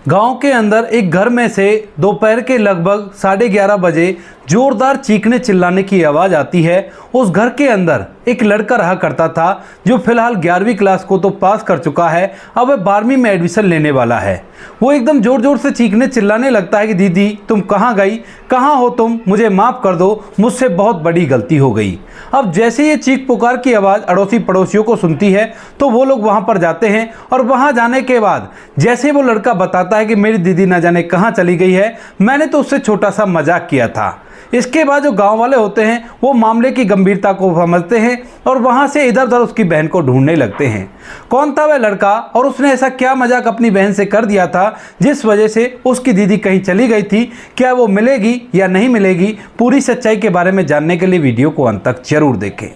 गांव के अंदर एक घर में से दोपहर के लगभग 11:30 बजे जोरदार चीखने चिल्लाने की आवाज़ आती है। उस घर के अंदर एक लड़का रहा करता था जो फिलहाल 11वीं क्लास को तो पास कर चुका है, अब वह 12वीं में एडमिशन लेने वाला है। वो एकदम जोर जोर से चीखने चिल्लाने लगता है कि दीदी तुम कहाँ गई, कहाँ हो तुम, मुझे माफ़ कर दो, मुझसे बहुत बड़ी गलती हो गई। अब जैसे ये चीख पुकार की आवाज़ अड़ोसी पड़ोसियों को सुनती है तो वो लोग वहाँ पर जाते हैं और वहाँ जाने के बाद जैसे वो लड़का बताता है कि मेरी दीदी ना जाने कहाँ चली गई है, मैंने तो उससे छोटा सा मजाक किया था। इसके बाद जो गांव वाले होते हैं वो मामले की गंभीरता को समझते हैं और वहां से इधर उधर उसकी बहन को ढूंढने लगते हैं। कौन था वह लड़का और उसने ऐसा क्या मजाक अपनी बहन से कर दिया था जिस वजह से उसकी दीदी कहीं चली गई थी, क्या वो मिलेगी या नहीं मिलेगी, पूरी सच्चाई के बारे में जानने के लिए वीडियो को अंत तक जरूर देखें।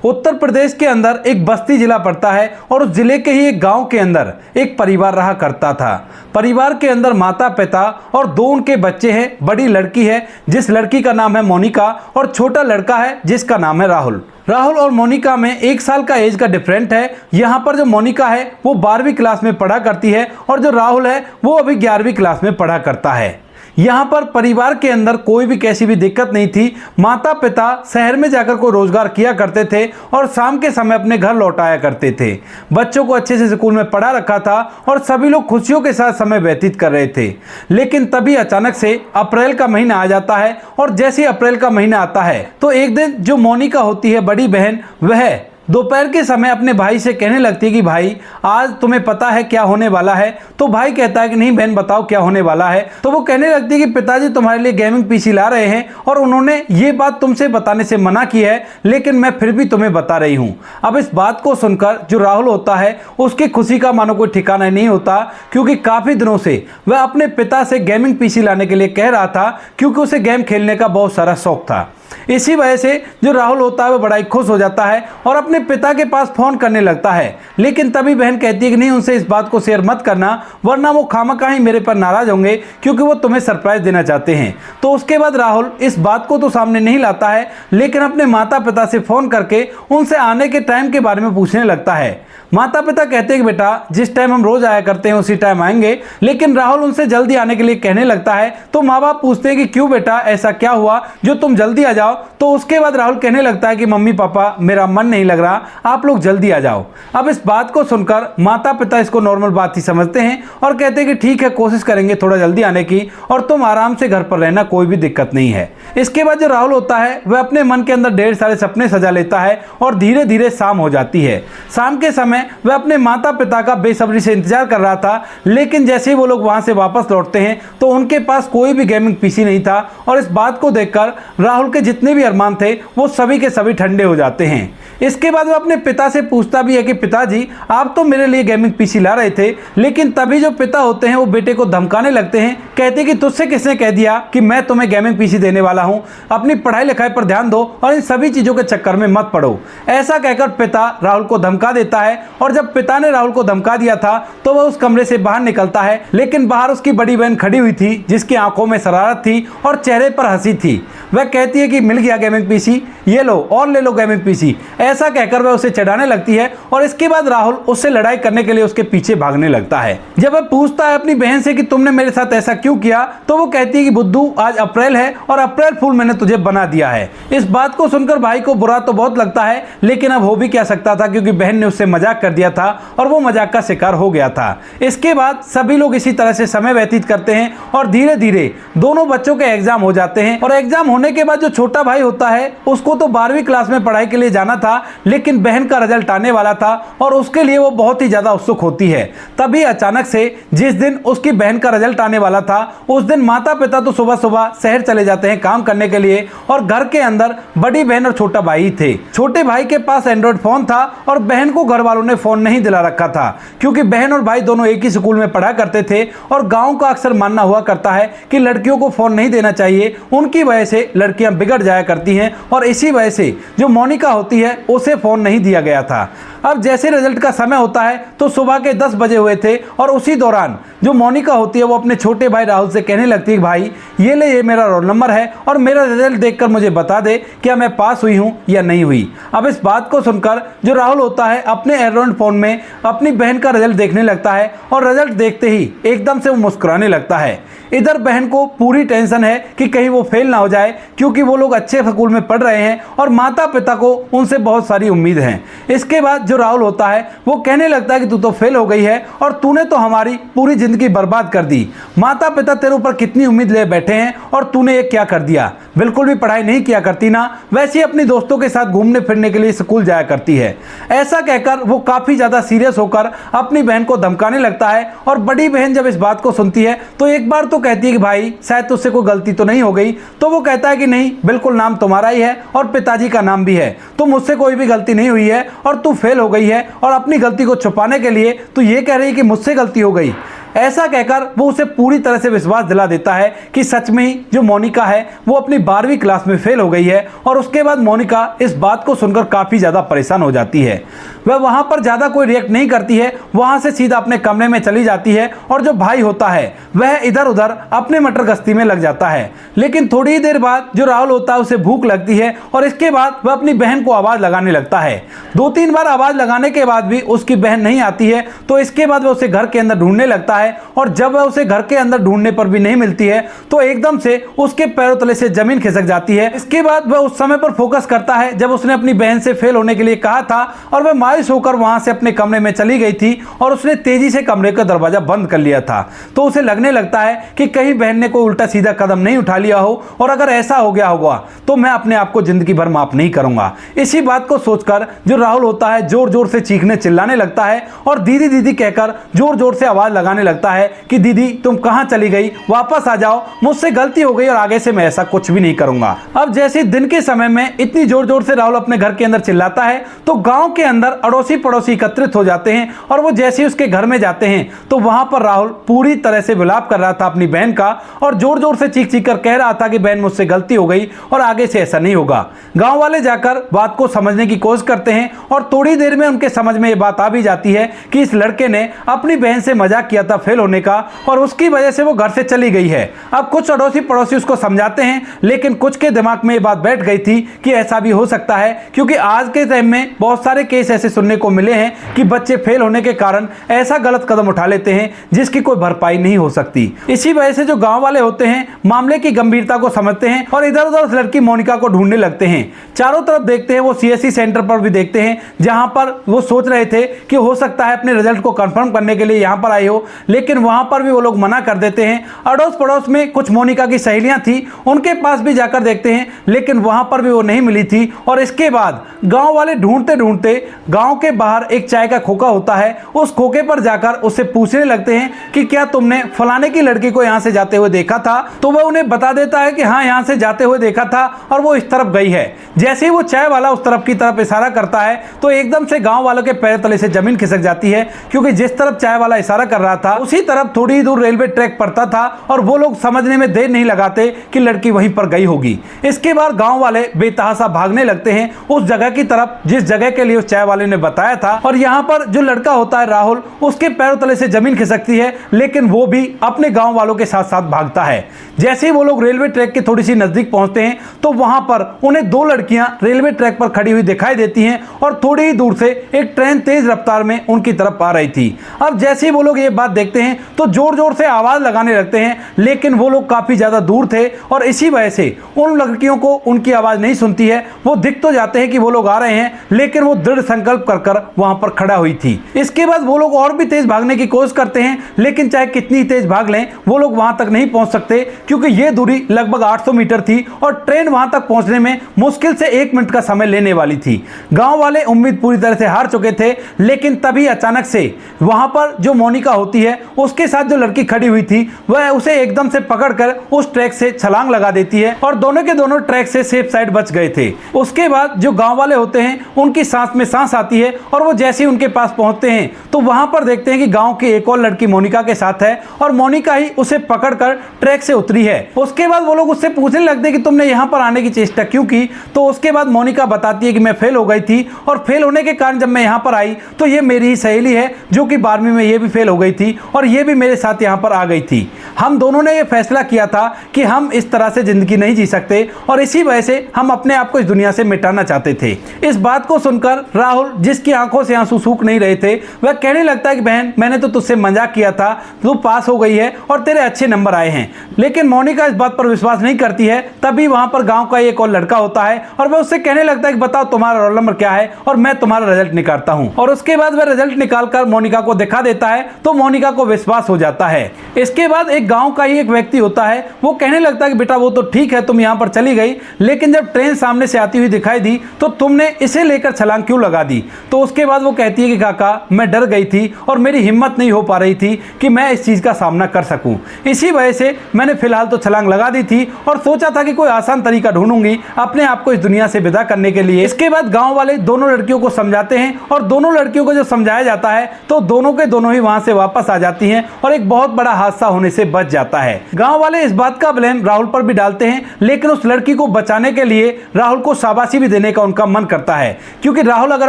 उत्तर प्रदेश के अंदर एक बस्ती जिला पड़ता है और उस जिले के ही एक गांव के अंदर एक परिवार रहा करता था। परिवार के अंदर माता पिता और 2 उनके बच्चे हैं। बड़ी लड़की है जिस लड़की का नाम है मोनिका और छोटा लड़का है जिसका नाम है राहुल। राहुल और मोनिका में 1 साल का एज का डिफरेंट है। यहाँ पर जो मोनिका है वो 12वीं क्लास में पढ़ा करती है और जो राहुल है वो अभी 11वीं क्लास में पढ़ा करता है। यहाँ पर परिवार के अंदर कोई भी कैसी भी दिक्कत नहीं थी। माता पिता शहर में जाकर कोई रोजगार किया करते थे और शाम के समय अपने घर लौट आया करते थे। बच्चों को अच्छे से स्कूल में पढ़ा रखा था और सभी लोग खुशियों के साथ समय व्यतीत कर रहे थे। लेकिन तभी अचानक से अप्रैल का महीना आ जाता है और जैसे ही अप्रैल का महीना आता है तो एक दिन जो मोनिका होती है बड़ी बहन, वह दोपहर के समय अपने भाई से कहने लगती है कि भाई आज तुम्हें पता है क्या होने वाला है। तो भाई कहता है कि नहीं बहन बताओ क्या होने वाला है। तो वो कहने लगती है कि पिताजी तुम्हारे लिए गेमिंग पीसी ला रहे हैं और उन्होंने ये बात तुमसे बताने से मना की है, लेकिन मैं फिर भी तुम्हें बता रही हूँ। अब इस बात को सुनकर जो राहुल होता है उसकी खुशी का मानो कोई ठिकाना नहीं होता, क्योंकि काफ़ी दिनों से वह अपने पिता से गेमिंग पीसी लाने के लिए कह रहा था, क्योंकि उसे गेम खेलने का बहुत सारा शौक था। इसी वजह से जो राहुल होता है वह बड़ा ही खुश हो जाता है और अपने पिता के पास फोन करने लगता है। लेकिन तभी बहन कहती है कि नहीं उनसे इस बात को शेयर मत करना, वरना वो खामखा ही मेरे पर नाराज होंगे, क्योंकि वो तुम्हें सरप्राइज देना चाहते हैं। तो उसके बाद राहुल इस बात को तो सामने नहीं लाता है, लेकिन अपने माता पिता से फोन करके उनसे आने के टाइम के बारे में पूछने लगता है। माता पिता कहते हैं कि बेटा जिस टाइम हम रोज आया करते हैं उसी टाइम आएंगे, लेकिन राहुल उनसे जल्दी आने के लिए कहने लगता है। तो माँ बाप पूछते हैं कि क्यों बेटा, ऐसा क्या हुआ जो तुम जल्दी आ जाओ। तो उसके बाद राहुल कहने लगता है कि मम्मी पापा मेरा मन नहीं लग रहा, आप लोग जल्दी आ जाओ। अब इस बात को सुनकर माता पिता इसको नॉर्मल बात ही समझते हैं और कहते हैं कि ठीक है, कोशिश करेंगे थोड़ा जल्दी आने की और तुम आराम से घर पर रहना, कोई भी दिक्कत नहीं है। इसके बाद जो राहुल होता है वह अपने मन के अंदर ढेर सारे सपने सजा लेता है और धीरे धीरे शाम हो जाती है। शाम के समय वह अपने माता पिता का बेसब्री से इंतजार कर रहा था, लेकिन जैसे ही वो लोग वहां से वापस लौटते हैं तो उनके पास कोई भी गेमिंग पीसी नहीं था। और इस बात को देखकर राहुल के जितने भी अरमान थे वो सभी के सभी ठंडे हो जाते हैं। इसके बाद वो अपने पिता से पूछता भी है कि पिताजी आप तो मेरे लिए गेमिंग पीसी ला रहे थे, लेकिन तभी जो पिता होते हैं वो बेटे को धमकाने लगते हैं। कहते हैं कि तुझसे किसने कह दिया कि मैं तुम्हें गेमिंग पीसी देने वाला हूं, अपनी पढ़ाई लिखाई पर ध्यान दो और इन सभी चीजों के चक्कर में मत पड़ो। ऐसा कहकर पिता राहुल को धमका देता है और जब पिता ने राहुल को धमका दिया था तो वह उस कमरे से बाहर निकलता है, लेकिन बाहर उसकी बड़ी बहन खड़ी हुई थी जिसकी आंखों में शरारत थी और चेहरे पर हंसी थी। वह कहती है कि मिल गया गेमिंग पीसी, ये लो और ले लो गेमिंग पीसी। ऐसा कहकर वह उसे चढ़ाने लगती है और इसके बाद राहुल उससे लड़ाई करने के लिए उसके पीछे भागने लगता है। जब वह पूछता है अपनी बहन से कि तुमने मेरे साथ ऐसा क्यों किया, तो वो कहती है कि बुद्धू आज अप्रैल है और अप्रैल फूल मैंने तुझे बना दिया है। इस बात को सुनकर भाई को बुरा तो बहुत लगता है, लेकिन अब हो भी क्या सकता था, क्योंकि बहन ने उससे मजाक कर दिया था और वो मजाक का शिकार हो गया था। इसके बाद सभी लोग इसी तरह से समय व्यतीत करते हैं और धीरे धीरे दोनों बच्चों के एग्जाम हो जाते हैं। और एग्जाम होने के बाद जो छोटा भाई होता है उसको तो 12वीं क्लास में पढ़ाई के लिए जाना था, लेकिन बहन का रिजल्ट आने वाला था और उसके लिए वो बहुत ही ज्यादा उत्सुक होती है। तभी अचानक से जिस दिन उसकी बहन का रिजल्ट आने वाला था उस दिन माता पिता तो सुबह सुबह शहर चले जाते हैं काम करने के लिए और घर के अंदर बड़ी बहन और छोटा भाई थे। छोटे भाई के पास एंड्रॉइड फोन था और बहन को घर वालों ने फोन नहीं दिला रखा था, क्योंकि बहन और भाई दोनों एक ही स्कूल में पढ़ा करते थे और गांव का अक्सर मानना हुआ करता है कि लड़कियों को फोन नहीं देना चाहिए, उनकी वजह से लड़कियां बिगड़ जाया करती हैं। और इसी वजह से जो मोनिका होती है उसे फोन नहीं दिया गया था। अब जैसे रिजल्ट का समय होता है तो सुबह के 10 बजे हुए थे और उसी दौरान जो मोनिका होती है वो अपने छोटे भाई राहुल से कहने लगती है, भाई ये ले, ये मेरा रोल नंबर है और मेरा रिजल्ट देखकर मुझे बता दे क्या मैं पास हुई हूँ या नहीं हुई। अब इस बात को सुनकर जो राहुल होता है अपने एंड्रॉइड फोन में अपनी बहन का रिजल्ट देखने लगता है और रिजल्ट देखते ही एकदम से वो मुस्कुराने लगता है। इधर बहन को पूरी टेंशन है कि कहीं वो फेल ना हो जाए, क्योंकि वो लोग अच्छे स्कूल में पढ़ रहे हैं और माता पिता को उनसे बहुत सारी उम्मीद है। इसके बाद जो राहुल होता है वो कहने लगता है कि तू तो फेल हो गई है और तूने तो हमारी पूरी जिंदगी बर्बाद कर दी। माता पिता तेरे ऊपर कितनी उम्मीद ले बैठे हैं और तूने ये क्या कर दिया। बिल्कुल भी पढ़ाई नहीं किया करती ना, वैसे ही अपनी दोस्तों के साथ घूमने फिरने के लिए स्कूल जाया करती है। ऐसा कहकर वो काफी ज्यादा सीरियस होकर अपनी बहन को धमकाने लगता है और बड़ी बहन जब इस बात को सुनती है तो एक बार तो कहती है कि भाई शायद तुझसे कोई गलती तो नहीं हो गई। तो वो कहता है कि नहीं, बिल्कुल नाम तुम्हारा ही है और पिताजी का नाम भी है, तो मुझसे कोई भी गलती नहीं हुई है और तू फेल हो गई है और अपनी गलती को छुपाने के लिए तू ये कह रही है कि मुझसे गलती हो गई। ऐसा कहकर वो उसे पूरी तरह से विश्वास दिला देता है कि सच में ही जो मोनिका है वो अपनी 12वीं क्लास में फेल हो गई है। और उसके बाद मोनिका इस बात को सुनकर काफ़ी ज़्यादा परेशान हो जाती है। वह वहाँ पर ज़्यादा कोई रिएक्ट नहीं करती है, वहाँ से सीधा अपने कमरे में चली जाती है और जो भाई होता है वह इधर उधर अपने मटर गश्ती में लग जाता है। लेकिन थोड़ी ही देर बाद जो राहुल होता है उसे भूख लगती है और इसके बाद वह अपनी बहन को आवाज़ लगाने लगता है। 2-3 बार आवाज़ लगाने के बाद भी उसकी बहन नहीं आती है, तो इसके बाद वह उसे घर के अंदर ढूंढने लगता है और जब वह उसे घर के अंदर ढूंढने पर भी नहीं मिलती है तो एकदम से उसके पैरों तले से जमीन खिसक जाती है। इसके बाद वह उस समय पर फोकस करता है जब उसने अपनी बहन से फेल होने के लिए कहा था और वह मायूस होकर वहां से अपने कमरे में चली गई थी और उसने तेजी से कमरे का दरवाजा बंद कर लिया था। तो उसे लगने लगता है कि कहीं बहन ने कोई उल्टा सीधा कदम नहीं उठा लिया हो और अगर ऐसा हो गया होगा तो मैं अपने आप को जिंदगी भर माफ नहीं करूंगा। इसी बात को सोचकर जो राहुल होता है जोर जोर से चीखने चिल्लाने लगता है और दीदी दीदी कहकर जोर जोर से आवाज लगाने लगता है कि दीदी तुम कहां चली गई, वापस आ जाओ, मुझसे गलती हो गई और आगे से मैं ऐसा कुछ भी नहीं करूंगा। अब जैसे दिन के समय में इतनी जोर जोर से राहुल अपने घर के अंदर चिल्लाता है तो गांव के अंदर अड़ोसी पड़ोसी एकत्रित हो जाते हैं और वो जैसे ही उसके घर में जाते हैं तो वहां पर राहुल पूरी तरह से विलाप कर रहा था अपनी बहन का और जोर जोर से चीख चीख कर कह रहा था कि बहन मुझसे गलती हो गई और आगे से ऐसा नहीं होगा। गांव वाले जाकर बात को समझने की कोशिश करते हैं और थोड़ी देर में उनके समझ में ये बात आ भी जाती है कि इस लड़के ने अपनी बहन से मजाक किया था फेल होने का और उसकी वजह से वो घर से चली गई है। अब कुछ अड़ोसी पड़ोसी उसको समझाते हैं लेकिन कुछ के दिमाग में ये बात बैठ गई थी कि ऐसा भी हो सकता है, क्योंकि आज के टाइम में बहुत सारे केस ऐसे सुनने को मिले हैं कि बच्चे फेल होने के कारण ऐसा गलत कदम उठा लेते हैं जिसकी कोई भरपाई नहीं हो सकती। इसी वजह से जो गांव वाले होते हैं मामले की गंभीरता को समझते हैं और इधर उधर उस लड़की मोनिका को ढूंढने लगते हैं। चारों तरफ देखते हैं, वो सीएससी सेंटर पर भी देखते हैं जहां पर वो सोच रहे थे कि हो सकता है अपने रिजल्ट को कंफर्म करने के लिए यहां पर आए हो, लेकिन वहां पर भी वो लोग मना कर देते हैं। अड़ोस पड़ोस में कुछ मोनिका की सहेलियां थी, उनके पास भी जाकर देखते हैं लेकिन वहां पर भी वो नहीं मिली थी। और इसके बाद गांव वाले ढूंढते ढूंढते गांव के बाहर एक चाय का खोखा होता है, उस खोखे पर जाकर उससे पूछने लगते हैं कि क्या तुमने फलाने की लड़की को यहां से जाते हुए देखा था। तो वह उन्हें बता देता है कि हाँ, यहां से जाते हुए देखा था और वो इस तरफ गई है। जैसे ही वो चाय वाला उस तरफ की तरफ इशारा करता है तो एकदम से गांव वालों के पैर तले से जमीन खिसक जाती है, क्योंकि जिस तरफ चाय वाला इशारा कर रहा था उसी तरफ थोड़ी ही दूर रेलवे ट्रैक पड़ता था और वो लोग समझने में देर नहीं लगाते कि लड़की वहीं पर गई होगी। इसके बाद गांव वाले बेतहाशा भागने लगते हैं उस जगह की तरफ जिस जगह के लिए उस चाय वाले ने बताया था और यहाँ पर जो लड़का होता है राहुल, उसके पैरों तले से जमीन खिसकती है लेकिन वो भी अपने गांव वालों के साथ साथ भागता है। जैसे ही वो लोग रेलवे ट्रैक के थोड़ी सी नजदीक पहुंचते हैं तो वहां पर उन्हें 2 लड़कियां रेलवे ट्रैक पर खड़ी हुई दिखाई देती हैं और थोड़ी ही दूर से एक ट्रेन तेज रफ्तार में उनकी तरफ आ रही थी। अब जैसे ही वो लोग ये बात देखते हैं तो जोर जोर से आवाज लगाने लगते हैं, लेकिन वो लोग काफी ज्यादा दूर थे और इसी वजह से उन लड़कियों को उनकी आवाज नहीं सुनती है। वो दिख तो जाते हैं कि वो लोग आ रहे हैं लेकिन वो दृढ़ संकल्प कर वहां पर खड़ा हुई थी। इसके बाद वो लोग और भी तेज भागने की कोशिश करते हैं लेकिन चाहे कितनी तेज भाग लें वो लोग वहां तक नहीं पहुंच सकते, क्योंकि ये दूरी लगभग 800 मीटर थी और ट्रेन वहां तक पहुंचने में मुश्किल से 1 मिनट का समय लेने वाली थी। गांव वाले उम्मीद पूरी तरह से हार चुके थे, लेकिन तभी अचानक से वहां पर जो मोनिका होती है है उसके साथ जो लड़की खड़ी हुई थी वह उसे एकदम से पकड़कर उस ट्रैक से छलांग लगा देती है और दोनों के दोनों ट्रैक से सेफ साइड बच गए थे। उसके बाद जो गांव वाले होते हैं उनकी सांस में सांस आती है और वो जैसे ही उनके पास पहुंचते हैं तो वहां पर देखते हैं कि गांव की एक और लड़की मोनिका के साथ है और मोनिका ही उसे पकड़कर ट्रैक से उतरी है। उसके बाद वो लोग उससे पूछने लगते हैं कि तुमने यहां पर आने की चेष्टा क्यों की। तो उसके बाद मोनिका बताती है कि मैं फेल हो गई थी और फेल होने के कारण जब मैं यहां पर आई तो ये मेरी ही सहेली है जो कि 12वीं में ये भी फेल हो गई थी और ये भी मेरे साथ यहां पर आ गई थी। हम दोनों ने ये फैसला किया था कि हम इस तरह से जिंदगी नहीं जी सकते और इसी वजह से हम अपने आप को इस दुनिया से मिटाना चाहते थे। इस बात को सुनकर राहुल, जिसकी आंखों से आंसू सूख नहीं रहे थे, वह कहने लगता है कि बहन मैंने तो तुझसे मजाक किया था, तू पास हो गई है और तेरे अच्छे नंबर आए हैं। लेकिन मोनिका इस बात पर विश्वास नहीं करती है। तभी वहां पर गांव का एक और लड़का होता है और वह उससे कहने लगता है कि बताओ तुम्हारा रोल नंबर क्या है और मैं तुम्हारा रिजल्ट निकालता हूं। और उसके बाद वह रिजल्ट निकालकर मोनिका को दिखा देता है तो मोनिका को विश्वास हो जाता है। इसके बाद एक गांव का ही एक व्यक्ति होता है, वो कहने लगता है कि बेटा वो तो ठीक है तुम यहां पर चली गई, लेकिन जब ट्रेन सामने से आती हुई दिखाई दी तो तुमने इसे लेकर छलांग क्यों लगा दी। तो उसके बाद वो कहती है कि काका मैं डर गई थी और मेरी हिम्मत नहीं हो पा रही थी कि मैं इस चीज का सामना कर सकूं, इसी वजह से मैंने फिलहाल तो छलांग लगा दी थी और सोचा था कि कोई आसान तरीका ढूंढूंगी अपने आप को इस दुनिया से विदा करने के लिए। इसके बाद गांव वाले दोनों लड़कियों को समझाते हैं और दोनों लड़कियों को जब समझाया जाता है तो दोनों के दोनों ही वहां से वापस आ जाती हैं और एक बहुत बड़ा हादसा होने से बच जाता है। गांव वाले इस बात का ब्लेम राहुल पर भी डालते हैं, लेकिन उस लड़की को बचाने के लिए राहुल को शाबाशी भी देने का उनका मन करता है, क्योंकि राहुल अगर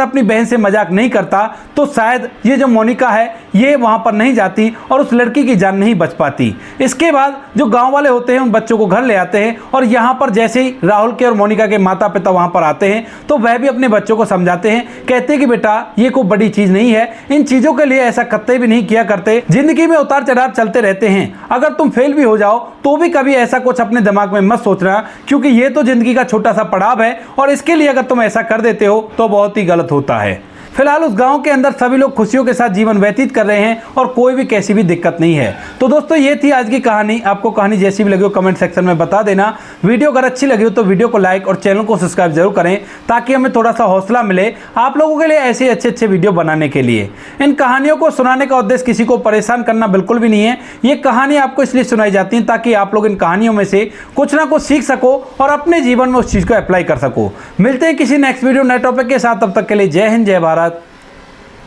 अपनी बहन से मजाक नहीं करता तो शायद ये जो मोनिका है ये वहां पर नहीं जाती और उस लड़की की जान नहीं बच पाती। इसके बाद जो गांव वाले होते हैं उन बच्चों को घर ले आते हैं और यहां पर जैसे ही राहुल के और मोनिका के माता पिता वहां पर आते हैं तो वह भी अपने बच्चों को समझाते हैं, कहते हैं कि बेटा ये कोई बड़ी चीज नहीं है, इन चीजों के लिए ऐसा कतई भी नहीं किया करते, जिंदगी में उतार चढ़ाव चलते रहते हैं, अगर तुम फेल भी हो जाओ तो भी कभी ऐसा कुछ अपने दिमाग में मत सोचना, क्योंकि ये तो जिंदगी का छोटा सा पड़ाव है और इसके लिए अगर तुम ऐसा कर देते हो तो बहुत ही गलत होता है। फिलहाल उस गांव के अंदर सभी लोग खुशियों के साथ जीवन व्यतीत कर रहे हैं और कोई भी कैसी भी दिक्कत नहीं है। तो दोस्तों ये थी आज की कहानी। आपको कहानी जैसी भी लगी हो कमेंट सेक्शन में बता देना। वीडियो अगर अच्छी लगी हो तो वीडियो को लाइक और चैनल को सब्सक्राइब जरूर करें ताकि हमें थोड़ा सा हौसला मिले आप लोगों के लिए ऐसे अच्छे वीडियो बनाने के लिए। इन कहानियों को सुनाने का उद्देश्य किसी को परेशान करना बिल्कुल भी नहीं है। ये कहानी आपको इसलिए सुनाई जाती है ताकि आप लोग इन कहानियों में से कुछ ना कुछ सीख सको और अपने जीवन में उस चीज़ को अप्लाई कर सको। मिलते हैं किसी नेक्स्ट वीडियो नए टॉपिक के साथ, तब तक के लिए जय हिंद, जय भारत,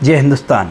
जय हिंदुस्तान।